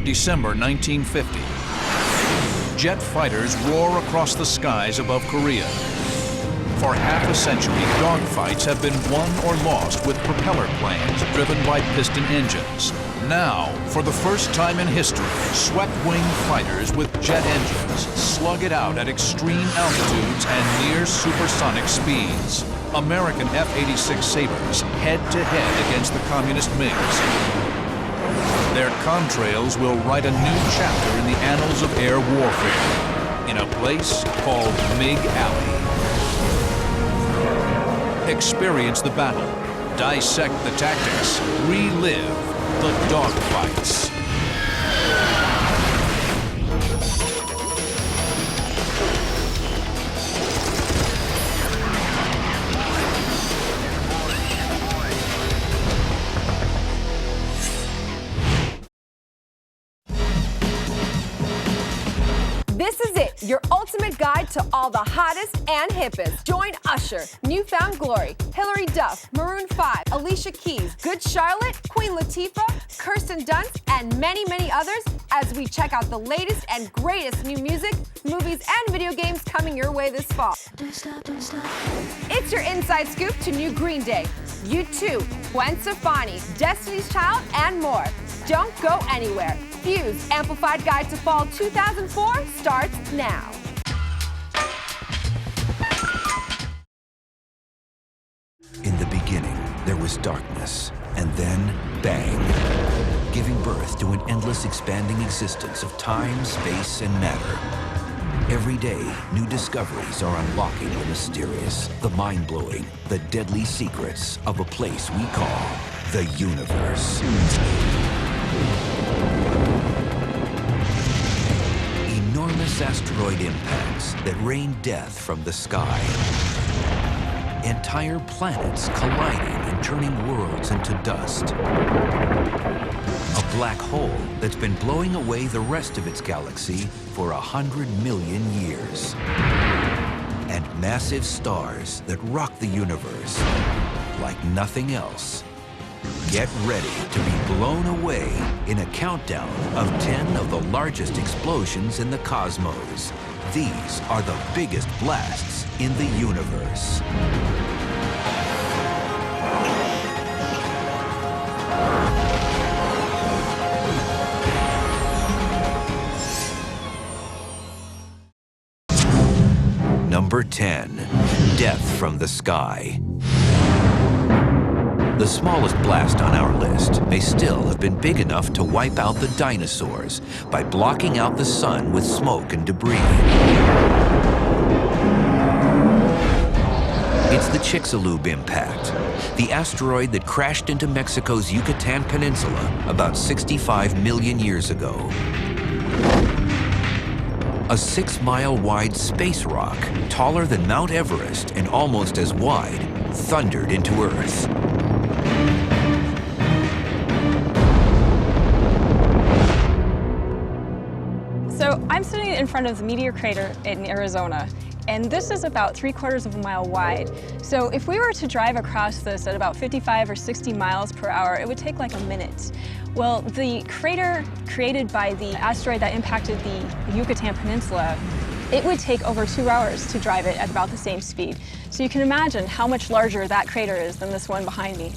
December 1950. Jet fighters roar across the skies above Korea. For half a century, dogfights have been won or lost with propeller planes driven by piston engines. Now, for the first time in history, swept-wing fighters with jet engines slug it out at extreme altitudes and near supersonic speeds. American F-86 Sabres head-to-head against the communist MiGs. Their contrails will write a new chapter in the annals of air warfare, in a place called MiG Alley. Experience the battle, dissect the tactics, relive the dogfights. This is it, your ultimate guide to all the hottest and hippest. Join Usher, Newfound Glory, Hilary Duff, Maroon 5, Alicia Keys, Good Charlotte, Queen Latifah, Kirsten Dunst, and many, many others as we check out the latest and greatest new music, movies, and video games coming your way this fall. Don't stop, don't stop. It's your inside scoop to new Green Day, U2, Gwen Stefani, Destiny's Child, and more. Don't go anywhere. Fuse Amplified Guide to Fall 2004 starts now. In the beginning, there was darkness, and then bang, giving birth to an endless expanding existence of time, space, and matter. Every day, new discoveries are unlocking the mysterious, the mind-blowing, the deadly secrets of a place we call the universe. Enormous asteroid impacts that rain death from the sky. Entire planets colliding and turning worlds into dust. A black hole that's been blowing away the rest of its galaxy for 100 million years. And massive stars that rock the universe like nothing else. Get ready to be blown away in a countdown of 10 of the largest explosions in the cosmos. These are the biggest blasts in the universe. Number 10, Death from the Sky. The smallest blast on our list may still have been big enough to wipe out the dinosaurs by blocking out the sun with smoke and debris. It's the Chicxulub impact, the asteroid that crashed into Mexico's Yucatan Peninsula about 65 million years ago. A 6-mile-wide space rock, taller than Mount Everest and almost as wide, thundered into Earth. So I'm sitting in front of the meteor crater in Arizona, and this is about 3/4 of a mile wide. So if we were to drive across this at about 55 or 60 miles per hour, it would take like a minute. Well, the crater created by the asteroid that impacted the Yucatan Peninsula, it would take over 2 hours to drive it at about the same speed. So you can imagine how much larger that crater is than this one behind me.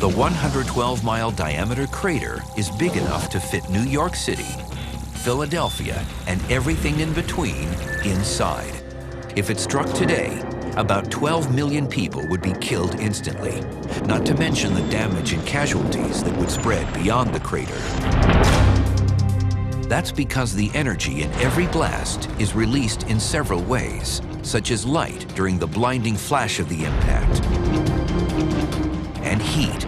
The 112-mile diameter crater is big enough to fit New York City, Philadelphia, and everything in between inside. If it struck today, about 12 million people would be killed instantly, not to mention the damage and casualties that would spread beyond the crater. That's because the energy in every blast is released in several ways, such as light during the blinding flash of the impact, and heat,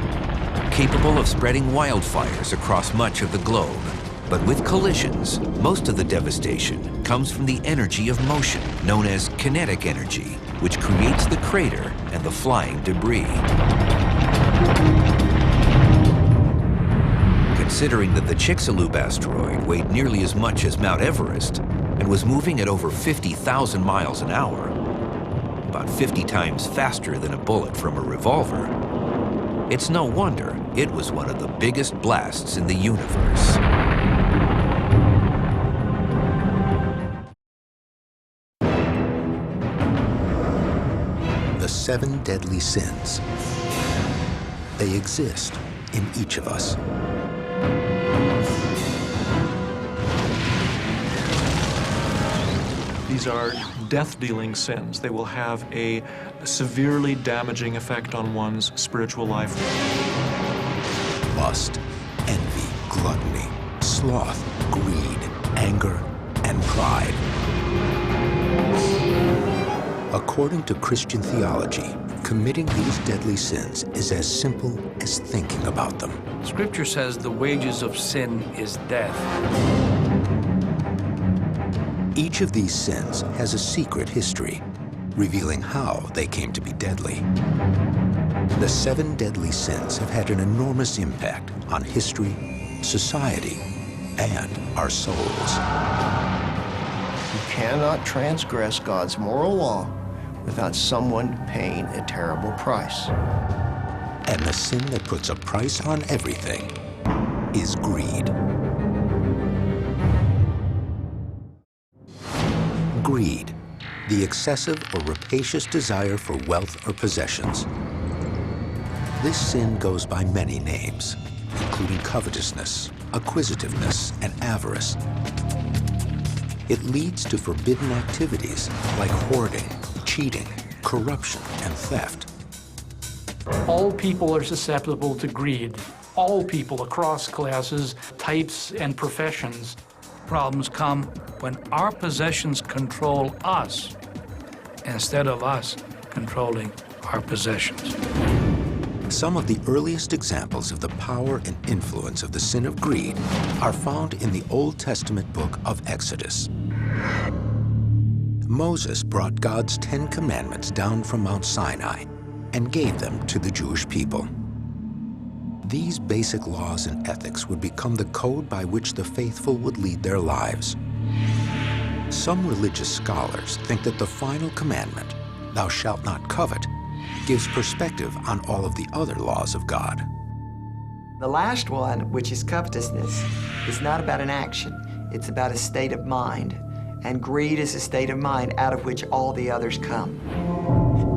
capable of spreading wildfires across much of the globe. But with collisions, most of the devastation comes from the energy of motion, known as kinetic energy, which creates the crater and the flying debris. Considering that the Chicxulub asteroid weighed nearly as much as Mount Everest and was moving at over 50,000 miles an hour, about 50 times faster than a bullet from a revolver, it's no wonder It was one of the biggest blasts in the universe. The 7 deadly sins. They exist in each of us. These are death-dealing sins. They will have a severely damaging effect on one's spiritual life. Lust, envy, gluttony, sloth, greed, anger, and pride. According to Christian theology, committing these deadly sins is as simple as thinking about them. Scripture says the wages of sin is death. Each of these sins has a secret history, revealing how they came to be deadly. The 7 deadly sins have had an enormous impact on history, society, and our souls. You cannot transgress God's moral law without someone paying a terrible price. And the sin that puts a price on everything is greed. Greed, the excessive or rapacious desire for wealth or possessions. This sin goes by many names, including covetousness, acquisitiveness, and avarice. It leads to forbidden activities like hoarding, cheating, corruption, and theft. All people are susceptible to greed. All people across classes, types, and professions. Problems come when our possessions control us instead of us controlling our possessions. Some of the earliest examples of the power and influence of the sin of greed are found in the Old Testament book of Exodus. Moses brought God's 10 commandments down from Mount Sinai and gave them to the Jewish people. These basic laws and ethics would become the code by which the faithful would lead their lives. Some religious scholars think that the final commandment, "Thou shalt not covet," gives perspective on all of the other laws of God. The last one, which is covetousness, is not about an action. It's about a state of mind. And greed is a state of mind out of which all the others come.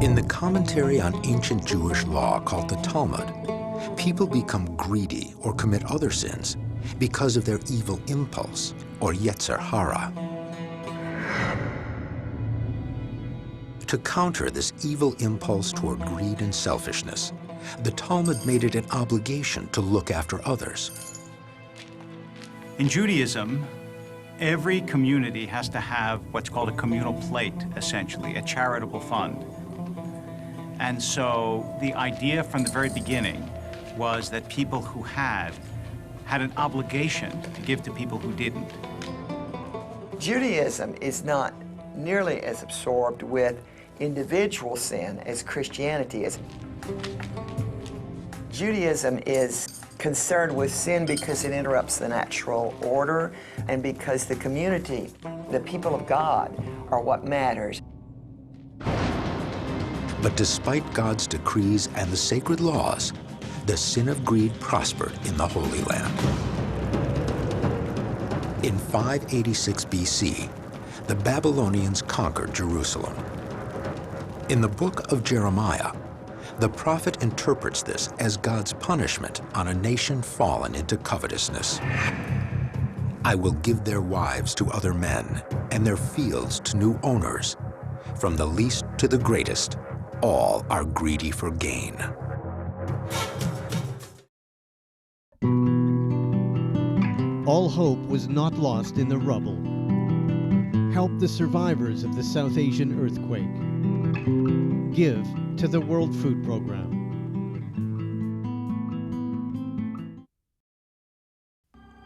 In the commentary on ancient Jewish law called the Talmud, people become greedy or commit other sins because of their evil impulse, or yetzer hara. To counter this evil impulse toward greed and selfishness, the Talmud made it an obligation to look after others. In Judaism, every community has to have what's called a communal plate, essentially, a charitable fund. And so the idea from the very beginning was that people who had an obligation to give to people who didn't. Judaism is not nearly as absorbed with individual sin as Christianity is. Judaism is concerned with sin because it interrupts the natural order and because the community, the people of God, are what matters. But despite God's decrees and the sacred laws, the sin of greed prospered in the Holy Land. In 586 BC, the Babylonians conquered Jerusalem. In the book of Jeremiah, the prophet interprets this as God's punishment on a nation fallen into covetousness. "I will give their wives to other men, and their fields to new owners. From the least to the greatest, all are greedy for gain." All hope was not lost in the rubble. Help the survivors of the South Asian earthquake. Give to the World Food Program.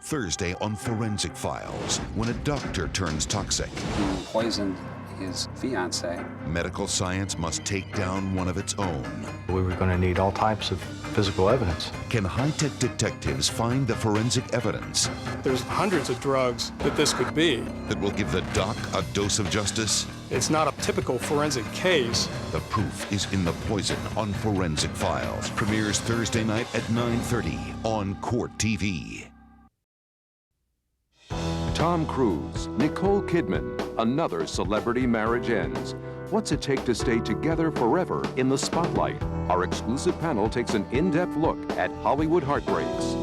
Thursday on Forensic Files, when a doctor turns toxic. Poison his fiancée. Medical science must take down one of its own. We were going to need all types of physical evidence. Can high-tech detectives find the forensic evidence There's hundreds of drugs that this could be. that will give the doc a dose of justice? It's not a typical forensic case. The proof is in the poison on Forensic Files. Premieres Thursday night at 9:30 on Court TV. Tom Cruise, Nicole Kidman, another celebrity marriage ends. What's it take to stay together forever in the spotlight? Our exclusive panel takes an in-depth look at Hollywood heartbreaks.